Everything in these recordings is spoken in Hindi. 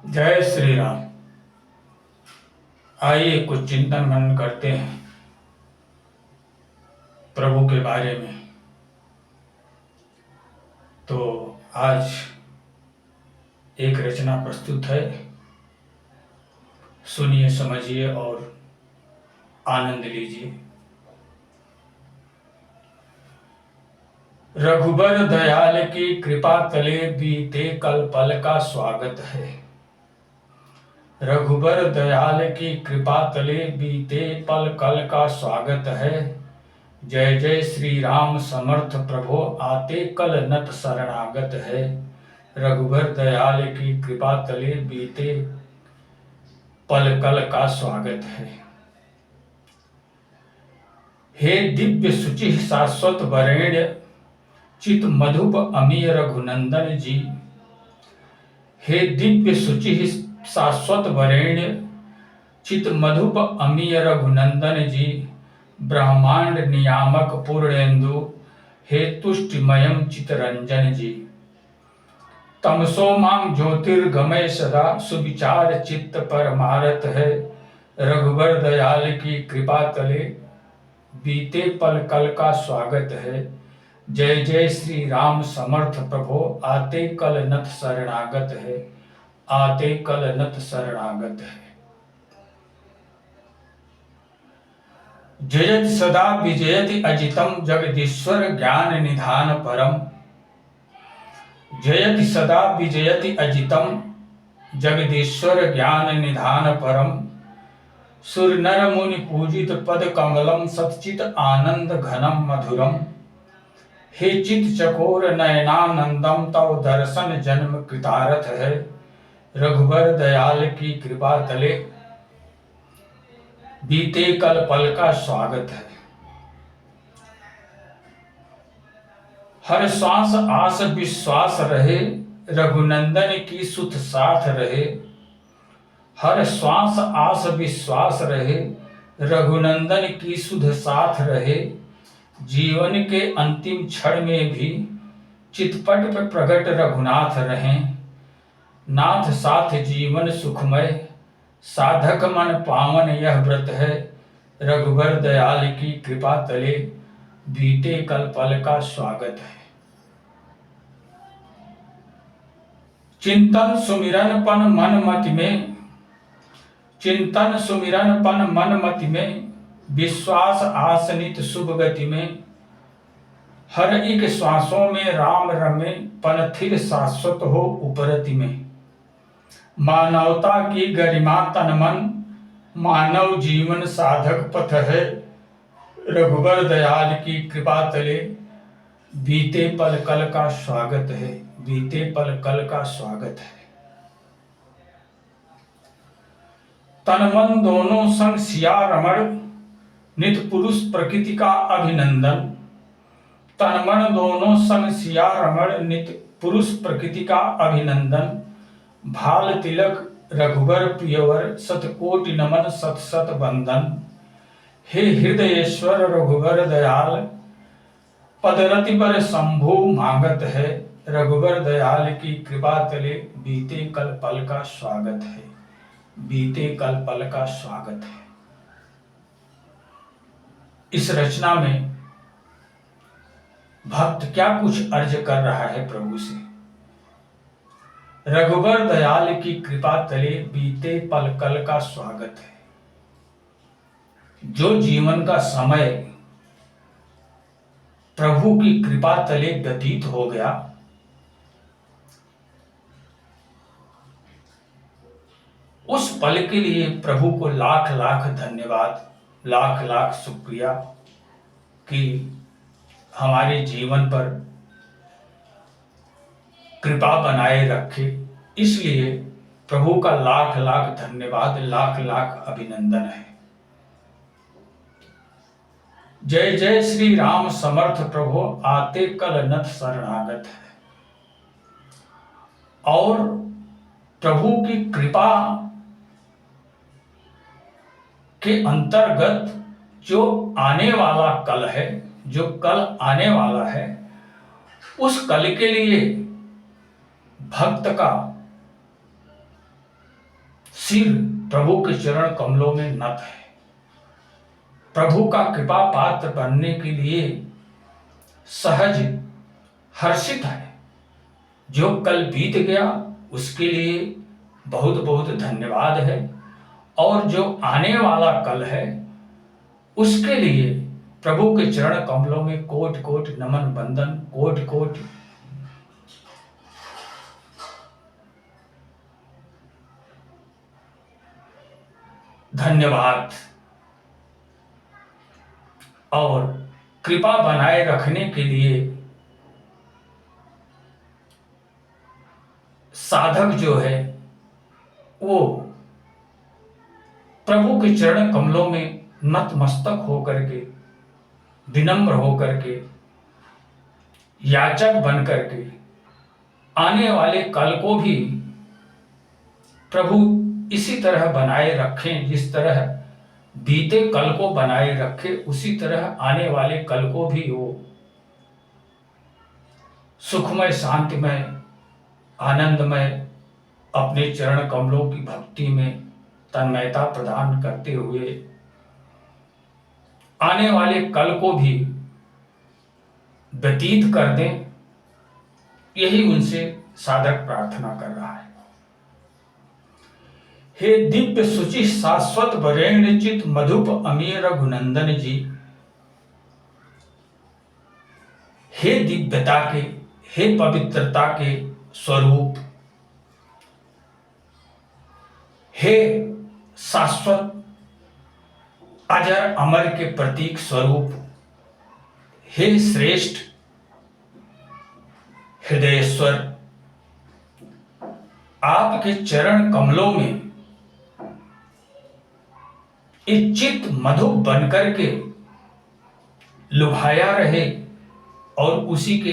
जय श्री राम। आइए कुछ चिंतन मनन करते हैं प्रभु के बारे में। तो आज एक रचना प्रस्तुत है, सुनिए, समझिए और आनंद लीजिए। रघुबर दयाल की कृपा तले बीते कल पल का स्वागत है। रघुबर दयाल की कृपा तले बीते पल कल का स्वागत है। जय जय श्री राम समर्थ प्रभो आते कल नत शरणागत है। रघुबर दयाल की कृपा तले बीते पल कल का स्वागत है। हे दिव्य शुचि शाश्वत वरेण्य चित मधुप अमी रघुनंदन जी। हे दिव्य शुचि शाश्वत वरेण्य चित मधुप अमी रघुनंदन जी। ब्रह्मांड नियामक पूर्णेन्दु हे तुष्टिमयम चितरंजन जी। तमसो मां ज्योतिर्गमय सदा सुविचार चित्त परमारत है। रघुबर दयाल की कृपा तले बीते पल कल का स्वागत है। जय जय श्री राम समर्थ प्रभो आते कल नत शरणागत है। आते कल नत शरणागत है। जयति सदा विजयति अजितम जगदीश्वर ज्ञान निधान परम। जयति सदा विजयति अजितम जगदीश्वर ज्ञान निधान परम। सुर नर मुनि पूजित पद कमलम सच्चित आनंद घनम मधुरम। हे चित चकोर नयनानंदम तव दर्शन जन्म कृतारथ है। रघुबर दयाल की कृपा तले बीते कल पल का स्वागत है। हर श्वास आस विश्वास रहे रघुनंदन की सुत साथ रहे। हर श्वास आस विश्वास रहे रघुनंदन की सुध साथ रहे। जीवन के अंतिम क्षण में भी चितपट पर प्रकट रघुनाथ रहें। नाथ साथ जीवन सुखमय साधक मन पावन यह व्रत है। रघुबर दयाल की कृपा तले बीते कल पल का स्वागत है। चिंतन सुमिरन पन मन मति में, चिंतन सुमिरन पन मन मति में, विश्वास आसनित शुभ गति में। हर एक श्वासों में राम रमे पन थिर शाश्वत हो उपरति में। मानवता की गरिमा तन मन मानव जीवन साधक पथ है। रघुबर दयाल की कृपा तले बीते पल कल का स्वागत है। बीते पल कल का स्वागत है। तन मन दोनों संग सिया रमण नित पुरुष प्रकृति का अभिनंदन। तन मन दोनों संग सिया रमण नित पुरुष प्रकृति का अभिनंदन। भाल तिलक रघुबर प्रियवर सतकोटि नमन सत सत वंदन। हे हृदयेश्वर रघुबर दयाल पदरति पर शंभु मांगत है। रघुबर दयाल की कृपा तले बीते कल पल का स्वागत है। बीते कल पल का स्वागत है। इस रचना में भक्त क्या कुछ अर्ज कर रहा है प्रभु से। रघुबर दयाल की कृपा तले बीते पल कल का स्वागत है। जो जीवन का समय प्रभु की कृपा तले व्यतीत हो गया, उस पल के लिए प्रभु को लाख लाख धन्यवाद, लाख लाख शुक्रिया कि हमारे जीवन पर कृपा बनाए रखे। इसलिए प्रभु का लाख लाख धन्यवाद, लाख लाख अभिनंदन है। जय जय श्री राम समर्थ प्रभु आते कल नत शरणागत है। और प्रभु की कृपा के अंतर्गत जो आने वाला कल है, जो कल आने वाला है, उस कल के लिए भक्त का सिर प्रभु के चरण कमलों में नत है। प्रभु का कृपा पात्र बनने के लिए सहज हर्षित है। जो कल बीत गया उसके लिए बहुत बहुत धन्यवाद है, और जो आने वाला कल है उसके लिए प्रभु के चरण कमलों में कोट कोट नमन वंदन, कोट कोट धन्यवाद। और कृपा बनाए रखने के लिए साधक जो है वो प्रभु के चरण कमलों में नतमस्तक होकर के, विनम्र होकर के, याचक बन करके आने वाले कल को भी प्रभु इसी तरह बनाए रखें, जिस तरह बीते कल को बनाए रखे उसी तरह आने वाले कल को भी वो सुखमय, शांतिमय, आनंदमय अपने चरण कमलों की भक्ति में तन्मयता प्रदान करते हुए आने वाले कल को भी व्यतीत कर दें, यही उनसे साधक प्रार्थना कर रहा है। हे दिव्य शुचि शाश्वत वरेण्य चित मधुप अमीय रघुनंदन जी, हे दिव्यता के, हे पवित्रता के स्वरूप, हे शाश्वत अजर अमर के प्रतीक स्वरूप, हे श्रेष्ठ हृदयेश्वर, आपके चरण कमलों में चित्त मधु बनकर के लुभाया रहे और उसी के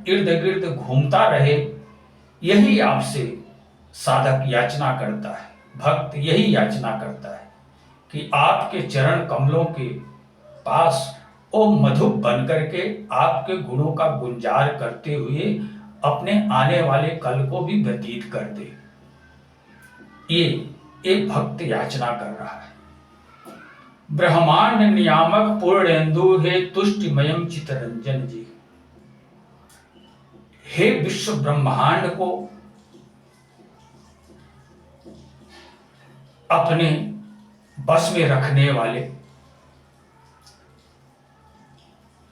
इर्द गिर्द घूमता रहे, यही आपसे साधक याचना करता है, भक्त यही याचना करता है कि आपके चरण कमलों के पास ओ मधु बनकर के आपके गुणों का गुंजार करते हुए अपने आने वाले कल को भी व्यतीत कर दे। ये एक भक्त याचना कर रहा है। ब्रह्मांड नियामक पूर्णेन्दु हे तुष्टिमयम चितरंजन जी, हे विश्व ब्रह्मांड को अपने बस में रखने वाले,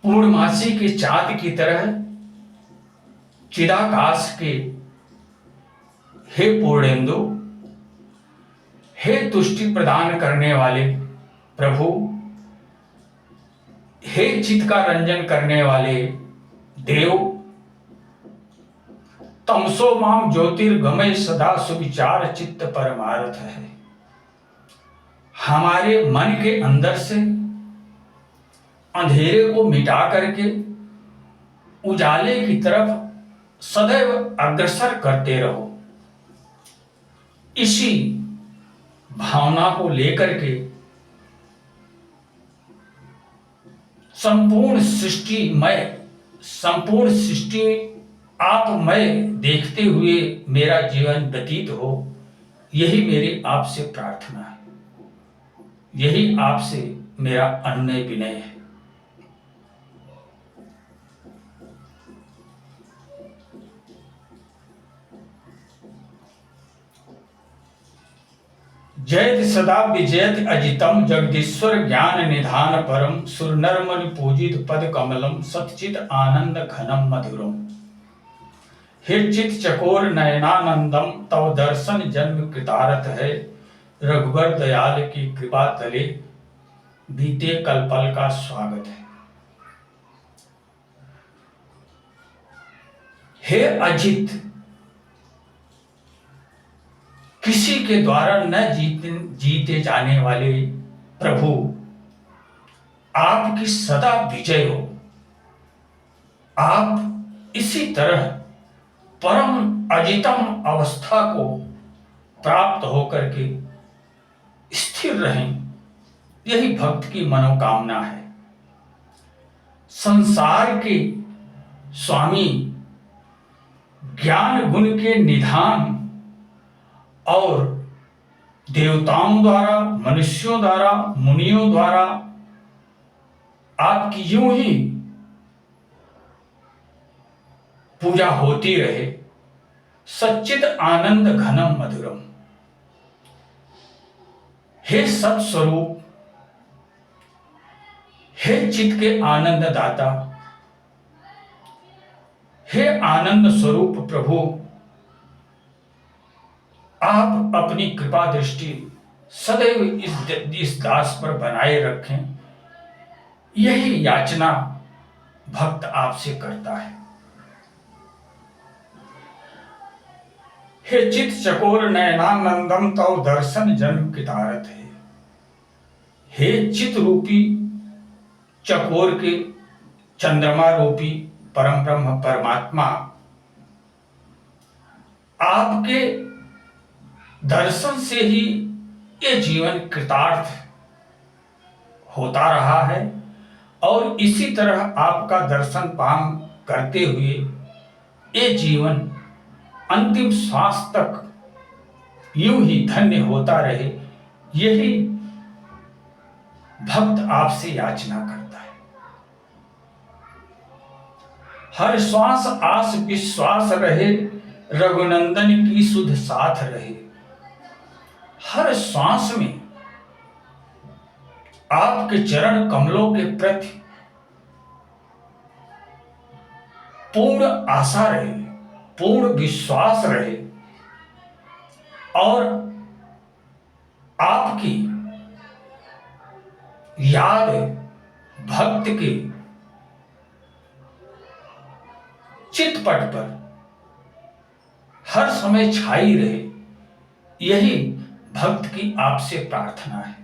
पूर्णमासी के चांद की तरह चिदाकाश के हे पूर्णेन्दु, हे तुष्टि प्रदान करने वाले प्रभु, हे चित्त का रंजन करने वाले देव, तमसो माम ज्योतिर्गमय सदा सुविचार चित्त परमार्थ है। हमारे मन के अंदर से अंधेरे को मिटा करके उजाले की तरफ सदैव अग्रसर करते रहो। इसी भावना को लेकर के संपूर्ण सृष्टि आपमय देखते हुए मेरा जीवन व्यतीत हो, यही मेरी आपसे प्रार्थना है, यही आपसे मेरा अनुनय विनय है। जयति सदा विजयति अजितम जगदीश्वर ज्ञान निधान परम, सुर नर मुनि पूजित पद कमलम सतचित आनंद घनम मधुरम। हे चित चकोर नयनानंदम तव दर्शन जन्म कृतार्थ है, रघुवर दयाल की कृपा तले बीते कलपल का स्वागत है। हे अजित, किसी के द्वारा न जीते जाने वाले प्रभु, आपकी सदा विजय हो। आप इसी तरह परम अजितम अवस्था को प्राप्त होकर के स्थिर रहें, यही भक्त की मनोकामना है। संसार के स्वामी, ज्ञान गुण के निधान और देवताओं द्वारा, मनुष्यों द्वारा, मुनियों द्वारा आपकी यूं ही पूजा होती रहे। सच्चित आनंद घनम मधुरम। हे सत स्वरूप, हे चित्त के आनंद दाता, हे आनंद स्वरूप प्रभु, आप अपनी कृपा दृष्टि सदैव इस दास पर बनाए रखें। यही याचना भक्त आपसे करता है। हे चित चकोर नयनानंदम तव दर्शन जन्म कितारत है। हे चित रूपी चकोर के चंद्रमा रूपी परम ब्रह्म परमात्मा, आपके दर्शन से ही ये जीवन कृतार्थ होता रहा है और इसी तरह आपका दर्शन पान करते हुए ये जीवन अंतिम श्वास तक यूं ही धन्य होता रहे। यही भक्त आपसे याचना करता है। हर श्वास आस विश्वास रहे, रघुनंदन की सुध साथ रहे। हर श्वास में आपके चरण कमलों के प्रति पूर्ण आशा रहे, पूर्ण विश्वास रहे और आपकी याद भक्त के चितपट पर हर समय छाई रहे। यही भक्त की आपसे प्रार्थना है।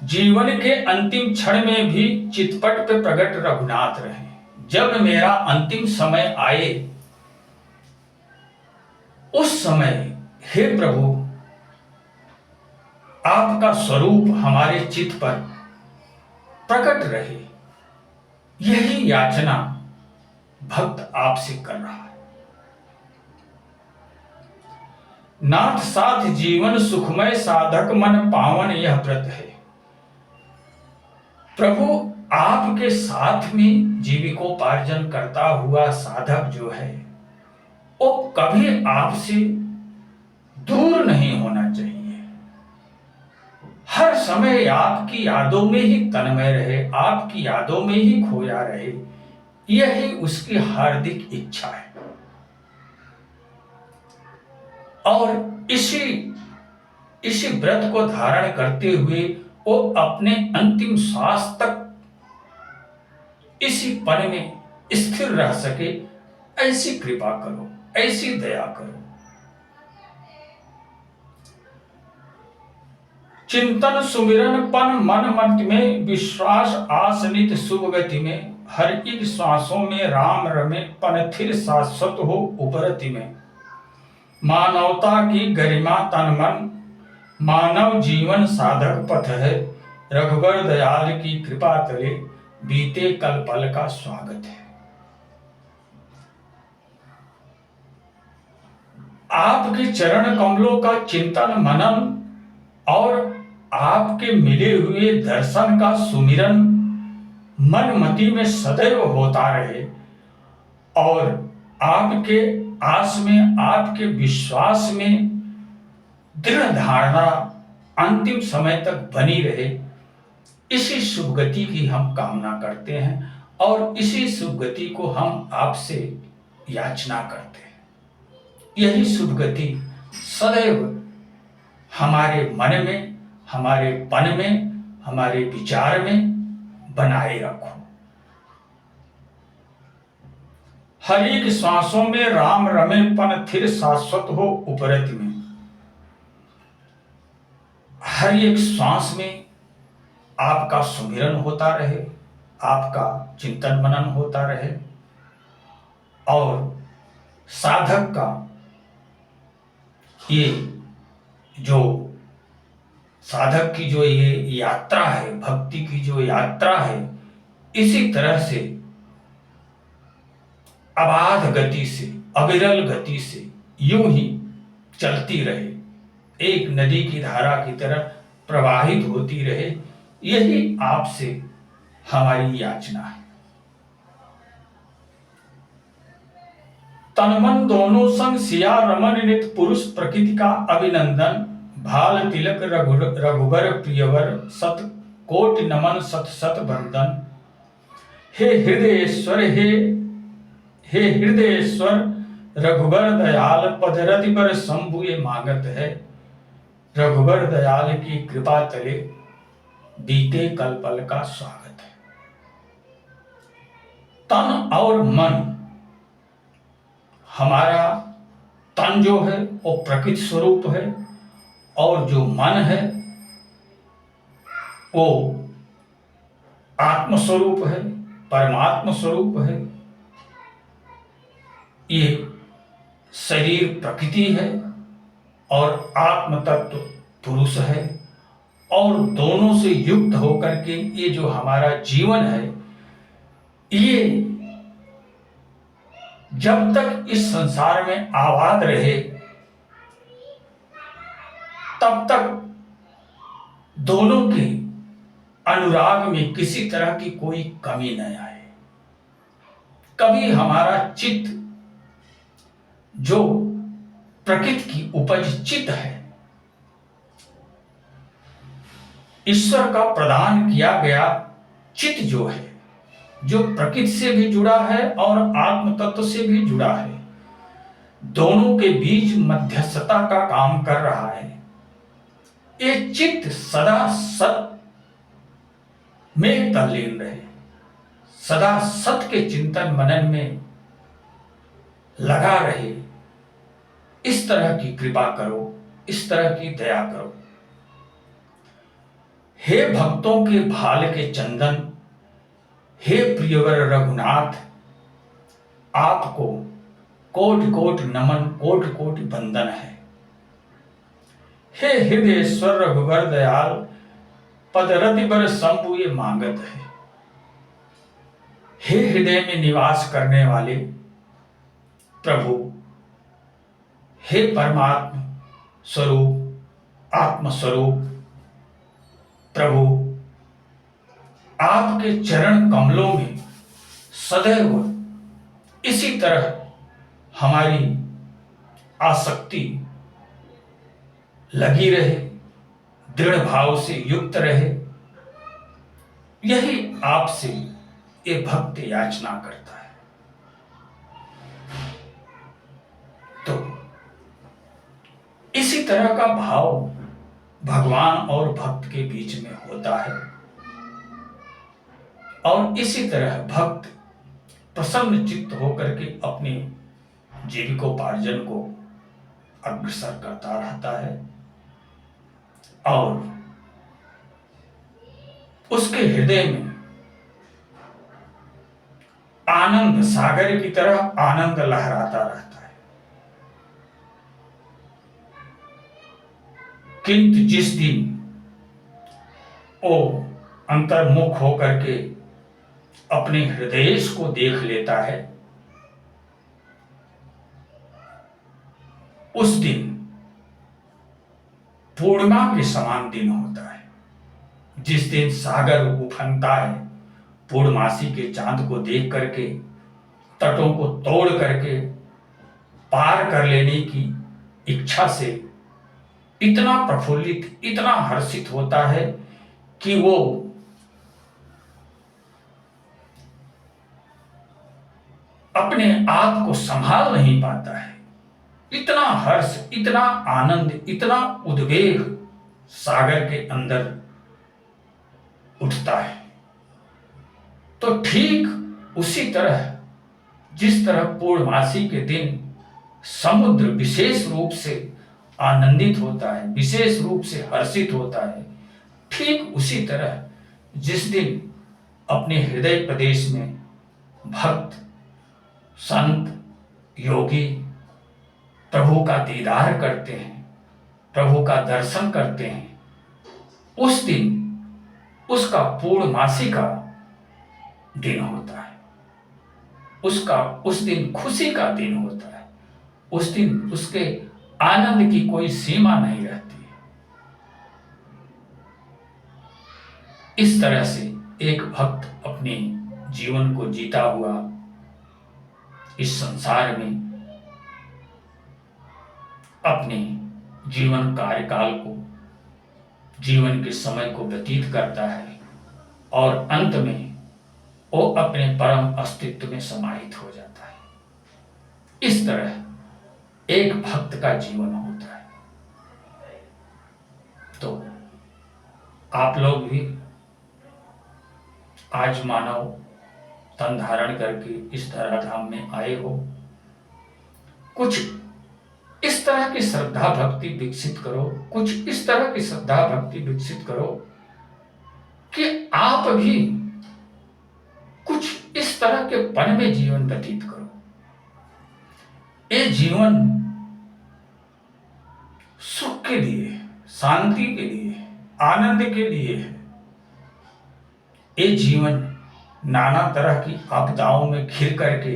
जीवन के अंतिम क्षण में भी चितपट पे प्रकट रघुनाथ रहे। जब मेरा अंतिम समय आए उस समय हे प्रभु आपका स्वरूप हमारे चित्त पर प्रकट रहे। यही याचना भक्त आपसे कर रहा है। नाथ साथ जीवन सुखमय, साधक मन पावन यह व्रत है। प्रभु आपके साथ में जीविकोपार्जन करता हुआ साधक जो है वो कभी आपसे दूर नहीं होना चाहिए। हर समय आपकी यादों में ही तन्मय रहे, आपकी यादों में ही खोया रहे। यही उसकी हार्दिक इच्छा है और इसी व्रत को धारण करते हुए वो अपने अंतिम श्वास तक इसी पन में स्थिर रह सके। ऐसी कृपा करो, ऐसी दया करो। चिंतन सुमिरन पन मन मत में, विश्वास आस नित शुभ गति में। हर एक श्वासों में राम रमे, पन थिर शाश्वत हो उपरति में। मानवता की गरिमा तन मन, मानव जीवन साधक पथ है। रघुवर दयाल की कृपा तले, बीते कल पल का स्वागत है। आपके चरण कमलों का चिंतन मनन और आपके मिले हुए दर्शन का सुमिरन मन मति में सदैव होता रहे और आपके आस में, आपके विश्वास में दृढ़ धारणा अंतिम समय तक बनी रहे। इसी शुभ गति की हम कामना करते हैं और इसी शुभ गति को हम आपसे याचना करते हैं। यही शुभ गति सदैव हमारे मन में, हमारे पन में, हमारे विचार में बनाए रखो। हर एक श्वासों में राम रमे, पन थिर शाश्वत हो उपरति में। हर एक श्वास में आपका सुमिरन होता रहे, आपका चिंतन मनन होता रहे और साधक का ये जो साधक की जो ये यात्रा है, भक्ति की जो यात्रा है, इसी तरह से अबाध गति से, अविरल गति से यूं ही चलती रहे। एक नदी की धारा की तरह प्रवाहित होती रहे, यही आपसे हमारी याचना है। तन मन दोनों संग सिया रमन नित पुरुष प्रकृति का अभिनंदन, भाल तिलक रघुबर प्रियवर सत कोटि नमन सत सत बंदन। हे हृदयेश्वर हे हृदयेश्वर रघुबर दयाल, पदरति पर शंभु ये मांगत है। रघुबर दयाल की कृपा तले बीते कल्पल का स्वागत है। तन और मन, हमारा तन जो है वो प्रकृति स्वरूप है, और जो मन है वो आत्म स्वरूप है, परमात्मा स्वरूप है। ये शरीर प्रकृति है और आत्म तत्व पुरुष है, और दोनों से युक्त होकर के ये जो हमारा जीवन है, ये जब तक इस संसार में आबाद रहे तब तक दोनों के अनुराग में किसी तरह की कोई कमी न आए। कभी हमारा चित्त जो प्रकृति की उपज चित्त है, ईश्वर का प्रदान किया गया चित्त जो है, जो प्रकृति से भी जुड़ा है और आत्म तत्व से भी जुड़ा है, दोनों के बीच मध्यस्थता का काम कर रहा है। ये चित्त सदा सत में तल्लीन रहे, सदा सत के चिंतन मनन में लगा रहे। इस तरह की कृपा करो, इस तरह की दया करो। हे भक्तों के भाल के चंदन, हे प्रियवर रघुनाथ, आपको कोटि कोटि नमन, कोटि कोटि वंदन है। हे हृदयेश्वर रघुवर दयाल, पदरति बर शंभु ये मांगत है। हे हृदय में निवास करने वाले प्रभु, हे परमात्मा स्वरूप, आत्म स्वरूप प्रभु, आपके चरण कमलों में सदैव इसी तरह हमारी आसक्ति लगी रहे, दृढ़ भाव से युक्त रहे। यही आपसे ये भक्त याचना करता है। तो इसी तरह का भाव भगवान और भक्त के बीच में होता है, और इसी तरह भक्त प्रसन्न चित्त होकर के अपने जीविकोपार्जन को अग्रसर करता रहता है, और उसके हृदय में आनंद सागर की तरह आनंद लहराता रहता है। किंतु जिस दिन वो अंतर्मुख होकर के अपने हृदय को देख लेता है, उस दिन पूर्णिमा के समान दिन होता है। जिस दिन सागर उफनता है, पूर्णमासी के चांद को देख करके, तटों को तोड़ करके पार कर लेने की इच्छा से इतना प्रफुल्लित, इतना हर्षित होता है कि वो अपने आप को संभाल नहीं पाता है। इतना हर्ष, इतना आनंद, इतना उद्वेग सागर के अंदर उठता है। तो ठीक उसी तरह जिस तरह पूर्णमासी के दिन समुद्र विशेष रूप से आनंदित होता है, विशेष रूप से हर्षित होता है, ठीक उसी तरह जिस दिन अपने हृदय प्रदेश में भक्त, संत, योगी प्रभु का दीदार करते हैं, प्रभु का दर्शन करते हैं, उस दिन उसका पूर्णमासी का दिन होता है। उसका उस दिन खुशी का दिन होता है। उस दिन उसके आनंद की कोई सीमा नहीं रहती। इस तरह से एक भक्त अपने जीवन को जीता हुआ इस संसार में अपने जीवन कार्यकाल को, जीवन के समय को व्यतीत करता है और अंत में वो अपने परम अस्तित्व में समाहित हो जाता है। इस तरह एक भक्त का जीवन होता है। तो आप लोग भी आज मानव तन धारण करके इस धराधाम में आए हो, कुछ इस तरह की श्रद्धा भक्ति विकसित करो, कुछ इस तरह की श्रद्धा भक्ति विकसित करो कि आप भी कुछ इस तरह के पन में जीवन व्यतीत करो। ये जीवन सुख के लिए, शांति के लिए, आनंद के लिए है। ये जीवन नाना तरह की आपदाओं में घिर करके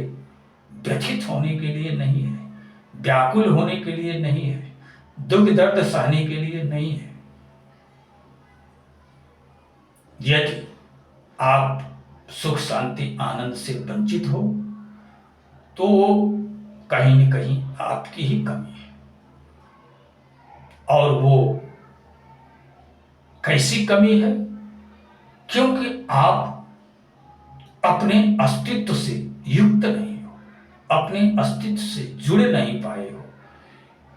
व्यथित होने के लिए नहीं है, व्याकुल होने के लिए नहीं है, दुख दर्द सहने के लिए नहीं है। यदि आप सुख शांति आनंद से वंचित हो तो कहीं न कहीं आपकी ही कमी है। और वो कैसी कमी है? क्योंकि आप अपने अस्तित्व से युक्त नहीं हो, अपने अस्तित्व से जुड़े नहीं पाए हो,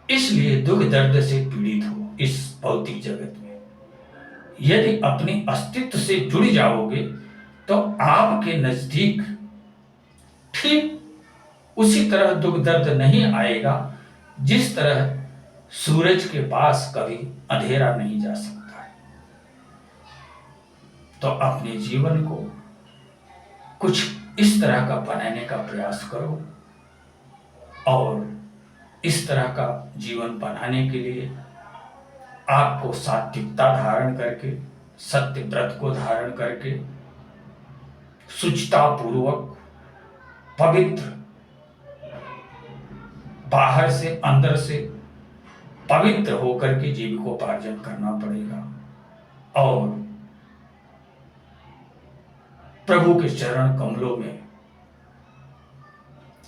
इसलिए दुख दर्द से पीड़ित हो इस भौतिक जगत में। यदि अपने अस्तित्व से जुड़ जाओगे तो आपके नजदीक ठीक उसी तरह दुख दर्द नहीं आएगा जिस तरह सूरज के पास कभी अंधेरा नहीं जा सकता है। तो अपने जीवन को कुछ इस तरह का बनाने का प्रयास करो और इस तरह का जीवन बनाने के लिए आपको सात्विकता धारण करके, सत्य व्रत को धारण करके, शुचिता पूर्वक पवित्र, बाहर से अंदर से पवित्र होकर के जीविकोपार्जन करना पड़ेगा और प्रभु के चरण कमलों में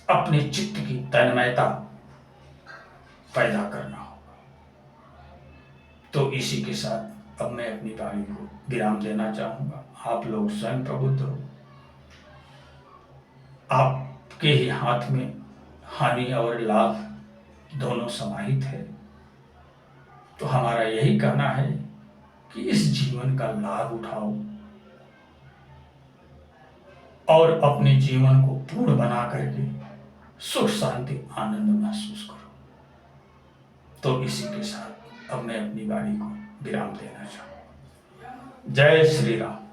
अपने चित्त की तन्मयता पैदा करना होगा। तो इसी के साथ अब मैं अपनी वाणी को विराम देना चाहूंगा। आप लोग स्वयं प्रबुद्ध हो, आपके ही हाथ में हानि और लाभ दोनों समाहित है। तो हमारा यही कहना है कि इस जीवन का लाभ उठाओ और अपने जीवन को पूर्ण बना करके सुख शांति आनंद महसूस करो। तो इसी के साथ अब मैं अपनी वाणी को विराम देना चाहूंगा। जय श्री राम।